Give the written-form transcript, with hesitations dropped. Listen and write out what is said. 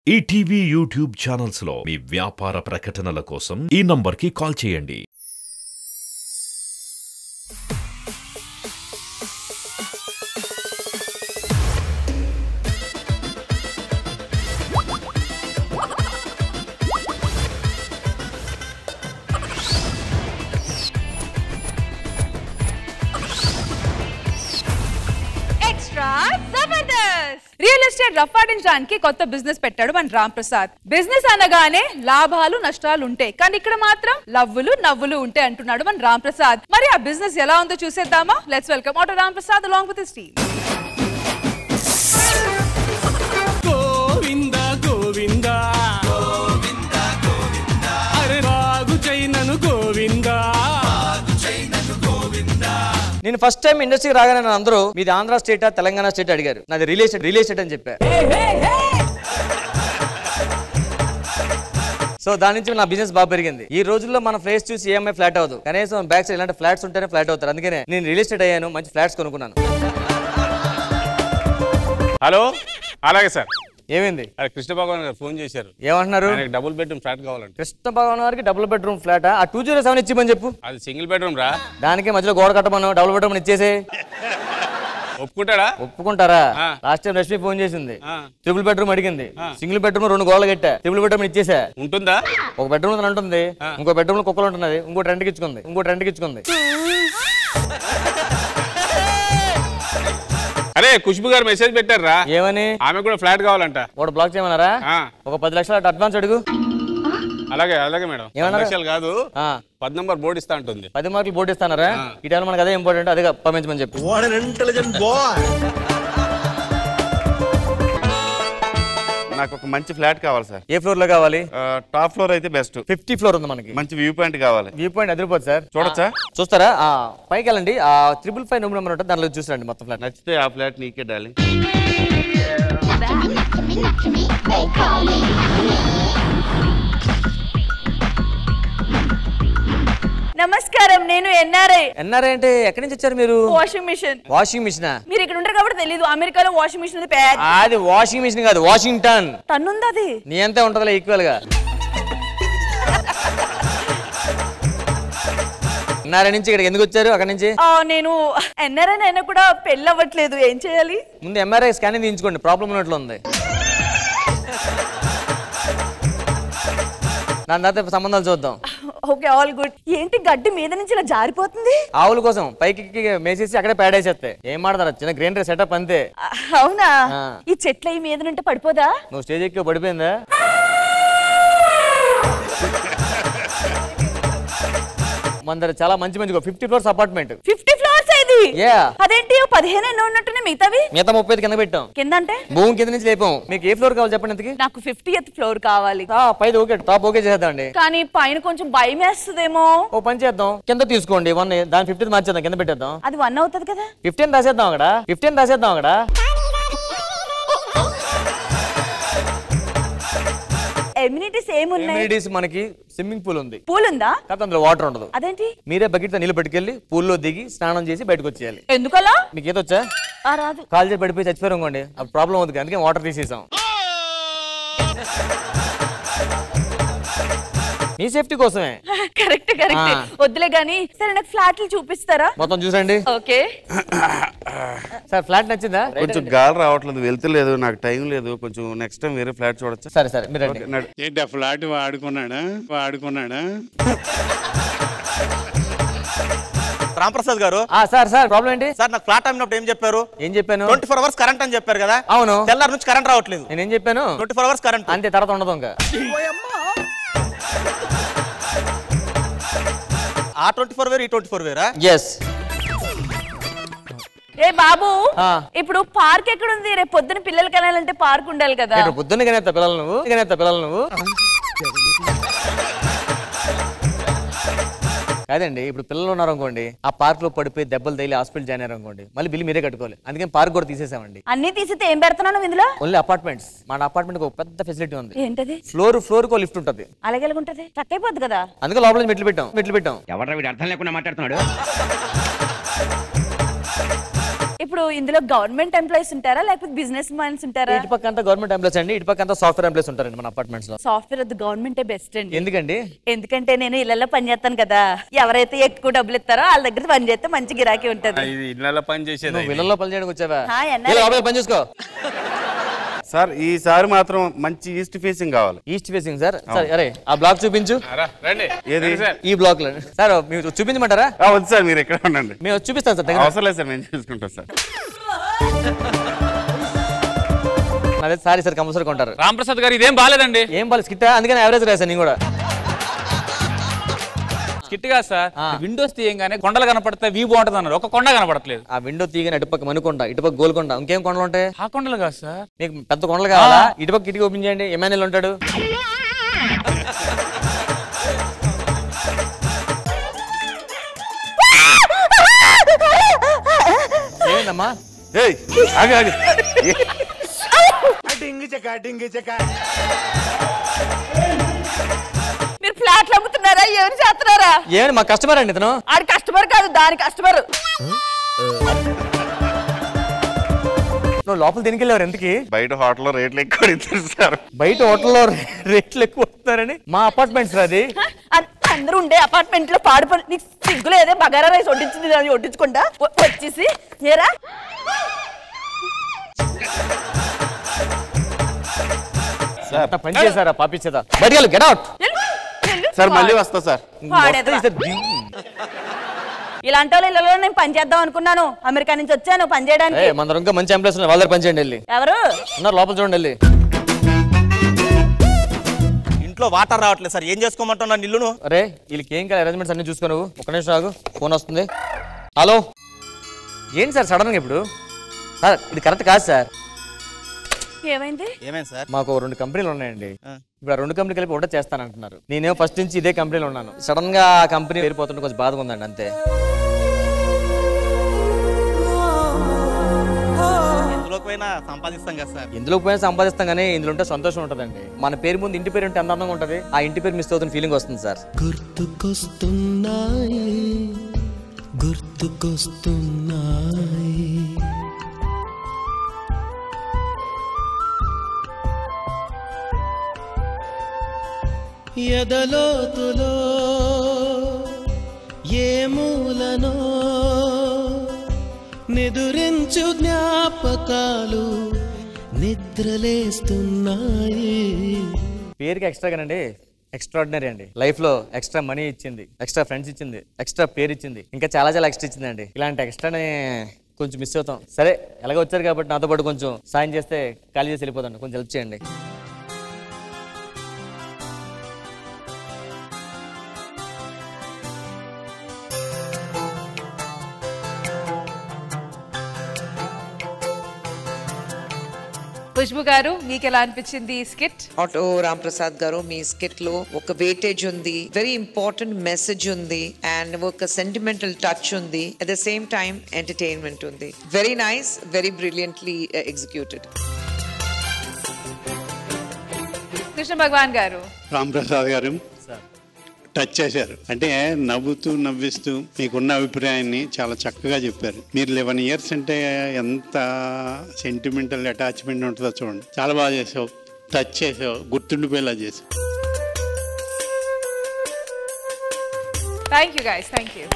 ETV YouTube channels లో మీ వ్యాపార ప్రకటనల కోసం ఈ నంబర్కి కాల్ చేయండి. రియల్ ఎస్టేట్ రఫాడించడానికి కొత్త బిజినెస్ పెట్టాడు మన రామ్ ప్రసాద్. బిజినెస్ అనగానే లాభాలు నష్టాలు ఉంటాయి, కానీ ఇక్కడ మాత్రం లవ్వులు నవ్వులు ఉంటాయి అంటున్నాడు మన రామ్ ప్రసాద్. మరి ఆ బిజినెస్ ఎలా ఉందో చూసేద్దామా? Let's welcome auto Ram Prasad along with his team. Govinda Govinda Govinda Govinda అరే బాగు చైనను గోవిందా. నేను ఫస్ట్ టైం ఇండస్ట్రీకి రాగానే అందరూ మీది ఆంధ్ర స్టేటా తెలంగాణ స్టేట్ అడిగారు. నాది రియల్ ఎస్టేట్ అని చెప్పా. సో దాని నుంచి నా బిజినెస్ బాగా పెరిగింది. ఈ రోజుల్లో మన ఫేస్ చూసి ఈఎంఐ ఫ్లాట్ అవ్వదు, కనీసం బ్యాక్ సైడ్ ఇలాంటి ఫ్లాట్స్ ఉంటేనే ఫ్లాట్ అవుతారు. అందుకనే నేను రియల్ ఎస్టేట్ అయ్యాను, మంచి ఫ్లాట్స్ కొనుక్కున్నాను. హలో, అలాగే సార్. ఏమైంది? కృష్ణ భగవాన్ గారు ఫోన్ చేశారు. ఏమంటున్నారు? డబుల్ బెడ్రూమ్ ఫ్లాట్ కావాలంటే. కృష్ణ భగవాన్ గారికి డబుల్ బెడ్రూమ్ ఫ్లాట్ ఆ 207 ఇచ్చిమని చెప్పు. అది సింగిల్ బెడ్రూమ్ రా. దానికి మధ్యలో గోడ కట్టమను, డబుల్ బెడ్రూమ్ ఇచ్చేసే. ఒప్పుకుంటాడా? ఒప్పుకుంటారా? లాస్ట్ టైం రష్మి ఫోన్ చేసింది, ట్రిపుల్ బెడ్రూమ్ అడిగింది. సింగిల్ బెడ్రూమ్ 2 గోడలు కట్టా, ట్రిపుల్ బెడ్రూమ్ ఇచ్చేసా. ఉంటుందా? ఒక బెడ్రూమ్ ఉంటుంది, ఇంకో బెడ్రూమ్ కుక్కలు ఉంటున్నది, ఇంకోటి రెంట్కి ఇచ్చుకుంది. అరే ఖుష్బు గారు మెసేజ్ పెట్టారా? ఏమని? ఆమె కూడా ఫ్లాట్ కావాలంట. వాడు బ్లాక్ చేయమన్నారా? ఒక 10 లక్షలు అడ్వాన్స్ అడుగు. అలాగే మేడం. 10 లక్షలు కాదు, 10 నంబర్ బోర్డు ఇస్తా ఉంటుంది. 10 మార్కులు బోర్డు ఇస్తానరా? ఈ టైం మనకు అదే ఇంపార్టెంట్, అదే పంపించమని చెప్పి. నాకు ఒక మంచి ఫ్లాట్ కావాలి సార్. ఏ ఫ్లోర్ లో కావాలి? టాప్ ఫ్లోర్ అయితే బెస్ట్. 50 ఫ్లోర్ ఉంది మనకి. మంచి వ్యూ పాయింట్ కావాలి. వ్యూ పాయింట్ అదిరిపోదు సార్. చూడొచ్చా? చూస్తారా? పైకి వెళ్ళండి, 555 రూమ్ నెంబర్ ఉంటుంది, దానిలో చూసండి మొత్తం ఫ్లాట్. నచ్చితే ఆ ఫ్లాట్ నీకే డార్లింగ్. నమస్కారం, నేను ఎన్ఆర్ఐ. ఎన్ఆర్ఐ అంటే ఎక్కడి నుంచి వచ్చారు మీరు? Washing machine. Washing machine? మీరు ఇక్కడ ఉంటారు కాబట్టి తెలీదు, అమెరికాలో వాషింగ్ మిషన్ అది వాషింగ్ మిషన్ కాదు, వాషింగ్టన్. టన్నుంది అది. నీ అంతే ఉంటదిలే ఈక్వల్ గా. ఎన్ఆర్ఐ నుంచి ఇక్కడికి ఎందుకు వచ్చారు? అక్కడ నుంచి నేను ఎన్ఆర్ఐ అయినా కూడా పెళ్ళి అవ్వట్లేదు, ఏం చేయాలి? ముందు ఎంఆర్ఐ స్కానింగ్ తీయించుకోండి, ప్రాబ్లం ఉన్నట్లు ఉంది. దాని తర్వాత సంబంధాలు చూద్దాం. Okay, all good. ఏంటి గడ్డి మీద నుంచి ఇలా జారిపోతుంది? ఆవుల కోసం పైకి మేసేసి అక్కడే పేడేసేస్తాయి. ఏం మాడతారు, చిన్న గ్రీనరీ సెటప్ అంతే. అవునా? ఈ చెట్ల ఈ మీద నుండి పడిపోదా? నువ్వు స్టేజ్ ఎక్కి పడిపోయిందా? మన చాలా మంచి 50 ఫ్లోర్స్ అపార్ట్మెంట్. 50 ఫ్లోర్స్ ఇది? అదేంటి 15 ఉన్నట్టునే మిగతావి? మిగతా 35 కింద పెట్టాం. కింద అంటే భూమి కింద నుంచి లేపాం. మీకు ఏ ఫ్లోర్ కావాలి చెప్పండి ఇంతకి? నాకు 50th ఫ్లోర్ కావాలి. పైది ఓకే, టాప్ ఓకే చేద్దామండి. కానీ పైన కొంచెం భయం వేస్తుందేమో. ఓ పని చేద్దాం, కింద తీసుకోండి 1, దాని 50th మార్చేద్దాం, కింద పెట్టేద్దాం. అది 1 అవుతుంది కదా. 15 రాసేద్దాం అక్కడ. 15 రాసేద్దాం అక్కడ. ఎమ్యూనిటీస్ ఏమున్నాయి? ఎమ్యూనిటీస్ మనకి స్విమ్మింగ్ పూల్ ఉంది. పూల్ ఉందా? కాదు, అందులో వాటర్ ఉండదు. అదేంటి? మీరే బకెట్ తో నీళ్ళు పట్టుకెళ్ళి పూల్లో దిగి స్నానం చేసి బయటకు వచ్చేయాలి. ఎందుకలా? మీకు ఏదొచ్చా? రాదు. కాల్ చేసి పడిపోయి చచ్చిపోయారు అనుకోండి, అప్పుడు ప్రాబ్లం అవుతుంది. అందుకే వాటర్ తీసేసాం మీ సేఫ్టీ కోసమే. కరెక్ట్ వద్దులే గానీ. సరే, నాకు ఫ్లాట్లు చూపిస్తారా? మొత్తం చూసండి. ఓకే సార్, ఫ్లాట్ నచ్చిందా? కొంచెం గాలి రావట్లేదు, వెళ్తలేదు, నాకు టైం లేదు. కొంచెం నెక్స్ట్ టైం వేరే ఫ్లాట్ చూడొచ్చు. సరే మీరు ఏంటి ఆ ఫ్లాట్ వాడుకున్నాడా? రాంప్రసాద్ గారు. సార్ ప్రాబ్లం ఏంటి సార్, నాకు ఫ్లాట్ అమ్మినప్పుడు ఏం చెప్పారు? ఏం చెప్పాను? 24 అవర్స్ కరెంట్ అని చెప్పారు కదా. అవును. తెల్లారి నుంచి కరెంట్ రావట్లేదు. నేనేం చెప్పాను? 24 అవర్స్ కరెంట్ అంతే, తర్వాత ఉండదు ఇంకా. ఆ 24 వేరు, ఈ 24 వేరా? ఎస్. ఏ బాబు, ఇప్పుడు పార్క్ ఎక్కడ ఉంది? రేపు పొద్దున పిల్లలకి వెళ్ళాలంటే పార్క్ ఉండాలి కదా. పొద్దున్న గనేత్తా పిల్లలు నువ్వు. కాదండి, ఇప్పుడు పిల్లలు ఉన్నారు అనుకోండి, ఆ పార్క్ లో పడిపోయి దెబ్బలు తగిలి హాస్పిటల్ జాయిన్ అయ్యారు అనుకోండి, మళ్ళీ బిల్లు మీరే కట్టుకోవాలి. అందుకని పార్క్ కూడా తీసేసామండి. అన్ని తీసితే ఏం పెడుతున్నాను ఇందులో? Only apartments. మన అపార్ట్మెంట్ ఒక పెద్ద ఫెసిలిటీ ఉంది. ఏంటది? ఫ్లోర్ కో లిఫ్ట్ ఉంటుంది. అలాగే ఎలాగుంటది? చక్ అయిపోద్ది కదా. అందుకే లోపల మెట్లు పెట్టాం. ఎవరు వీడు అర్థం లేకుండా మాట్లాడుతున్నాడు? ఇప్పుడు ఇందులో గవర్నమెంట్ ఎంప్లాయీస్ ఉంటారా లేకపోతే బిజినెస్ మ్యాన్స్ ఉంటారా? ఇటు పక్క అంతా గవర్నమెంట్ ఎంప్లాయీస్ అండి, ఇటు పక్క అంతా సాఫ్ట్వేర్ ఎంప్లాయీస్ ఉంటారండి మన అపార్ట్మెంట్స్ లో. సాఫ్ట్వేర్ అది గవర్నమెంటే బెస్ట్ అండి. ఎందుకండి? ఎందుకంటే నేను ఇళ్లలో పని చేస్తాను కదా, ఎవరైతే ఎక్కువ డబ్బులు ఇస్తారో వాళ్ళ దగ్గర పని చేస్తే మంచి గిరాకీ ఉంటది. ఇది ఇళ్ళలో పని చేసేది. ఇళ్ళలో పని చేయడానికి వచ్చావా? పని చూసుకో సార్. ఈసారి మాత్రం మంచి ఈస్ట్ ఫేసింగ్ కావాలి. East facing sir. అరే ఆ బ్లాక్ చూపించు. ఏది? ఈ బ్లాక్ లో సార్ మీరు చూపించమంటారా? వద్దు సార్, మీరు ఎక్కడ ఉండండి, మేము చూపిస్తాం సార్. అవసరం లేదు సార్, నేను చూసుకుంటాను సార్. అదే సారీ సార్, కంపల్సరీ కొంటారు. రాంప్రసాద్ గారు ఇదేం బాలేదండి. ఏం బాలేదు స్కిట్, అందుకని యావరేజ్ రాశాను నేను కూడా. స్కిట్ గా సార్ విండోస్ తీయంగానే కొండలు కనపడతాయి, వ్యూ బాగుంటుంది అన్నారు, ఒక కొండ కనపడట్లేదు. ఆ విండో తీయగానే అటుపక్క మనుకొండ, ఇటుపక్క గోల్కొండ, ఇంకేం కొండలు ఉంటాయి? ఆ కొండలు కాదు సార్. మీకు పెద్ద కొండలు కావాలా? ఇటుపక్క కిటికీ ఓపెన్ చేయండి, ఎమ్మెల్యేలు ఉంటాడు. ఏంటమ్మా? మీరు ఫ్లాట్లు అమ్ముతున్నారా? ఏమి చేస్తున్నారా? ఏమని మా కస్టమర్ అండి ఇతను. ఆడి కస్టమర్ కాదు, దాని కస్టమర్. నువ్వు లోపల దీనికి వెళ్ళారు ఎందుకు? బయట హోటల్లో రేట్లు ఎక్కువ ఇస్తారు సార్. బయట హోటల్లో రేట్లు ఎక్కువ వస్తారని మా అపార్ట్మెంట్స్ అది. అందరూ ఉండే అపార్ట్మెంట్ లో పాడుపడి నీకు సిగ్గులు ఏదే బగారా రైస్ వడ్డించింది దాన్ని వడ్డించకుండా వచ్చేసి ఏరా పని చేశారా? పాపించేదా? బయట గెట్ అవుట్ సార్. మళ్ళీ వస్తా సార్. ఇలాంటి వాళ్ళు ఇళ్ళలో నేను పని చేద్దాం అనుకున్నాను. అమెరికా నుంచి వచ్చాను పని చేయడానికి. మన ఇంకా మంచి ఎంప్లాయీస్ వాళ్ళ దగ్గర పని చేయండి. వెళ్ళి ఎవరు ఉన్నారు లోపల చూడండి. వెళ్ళి ఇంట్లో వాటర్ రావట్లేదు సార్, ఏం చేసుకోమంటున్నా నిల్లును? అరే వీళ్ళకి ఏం కాదు, అరేంజ్మెంట్స్ అన్ని చూసుకో. నువ్వు ఒక నిమిషం ఆగు, ఫోన్ వస్తుంది. హలో, ఏంటి సార్ సడన్ గా ఇప్పుడు? సార్ ఇది కరెక్ట్ కాదు సార్. ఏమైంది? ఏమైంది సార్? మాకు 2 కంపెనీలు ఉన్నాయండి. ఇప్పుడు ఆ 2 కంపెనీలు కలిపి ఒకటే చేస్తానంటున్నారు. నేనేమో ఫస్ట్ నుంచి ఇదే కంపెనీలో ఉన్నాను. సడన్ గా ఆ కంపెనీ పేరిపోతుంటే కొంచెం బాధగా ఉందండి, అంతే. ఎందులోకి పోయినా సంపాదిస్తాం కదా సార్. ఎందులోకి పోయినా సంపాదిస్తాం కానీ ఇందులో ఉంటే సంతోషం ఉంటుందండి. మన పేరు ముందు ఇంటి పేరు ఉంటే ఎంత అందంగా ఉంటుంది. ఆ ఇంటి పేరు మిస్ అవుతున్న ఫీలింగ్ వస్తుంది సార్. గుర్తుకొస్తున్నాయి ఎదలోతులో ఏ మూలనో నిదురించు జ్ఞాపకాలు నిద్రలేస్తున్నాయి. పేరుకి ఎక్స్ట్రాగానండి ఎక్స్ట్రాడినరీ అండి. లైఫ్ లో ఎక్స్ట్రా మనీ ఇచ్చింది, ఎక్స్ట్రా ఫ్రెండ్స్ ఇచ్చింది, ఎక్స్ట్రా పేరు ఇచ్చింది, ఇంకా చాలా చాలా ఎక్స్ట్రా ఇచ్చిందండి. ఇలాంటి ఎక్స్ట్రానే కొంచెం మిస్ అవుతాం. సరే ఎలాగ వచ్చారు కాబట్టి నాతో పాటు కొంచెం సాయం చేస్తే ఖాళీ చేసి వెళ్ళిపోతాను. కొంచెం హెల్ప్ చేయండి. ఖుష్బు గారు మీకు ఎలా అనిపించింది ఈ స్కిట్? ఆటో రాంప్రసాద్ గారు మీ స్కిట్ లో ఒక వెయిటేజ్ ఉంది, వెరీ ఇంపార్టెంట్ మెసేజ్ ఉంది, అండ్ ఒక సెంటిమెంటల్ టచ్ ఉంది, at the same time entertainment ఉంది. Very nice, very brilliantly executed. Krishna Bhagavan garu, Ramprasad గారు టచ్ చేశారు. అంటే నవ్వుతూ నవ్విస్తూ మీకున్న అభిప్రాయాన్ని చాలా చక్కగా చెప్పారు. మీరు 11 years అంటే ఎంత సెంటిమెంటల్ అటాచ్మెంట్ ఉంటుందో చూడండి. చాలా బాగా చేసావు, టచ్ చేసావు, గుర్తుండిపోయేలా చేసావు. Thank you guys, thank you.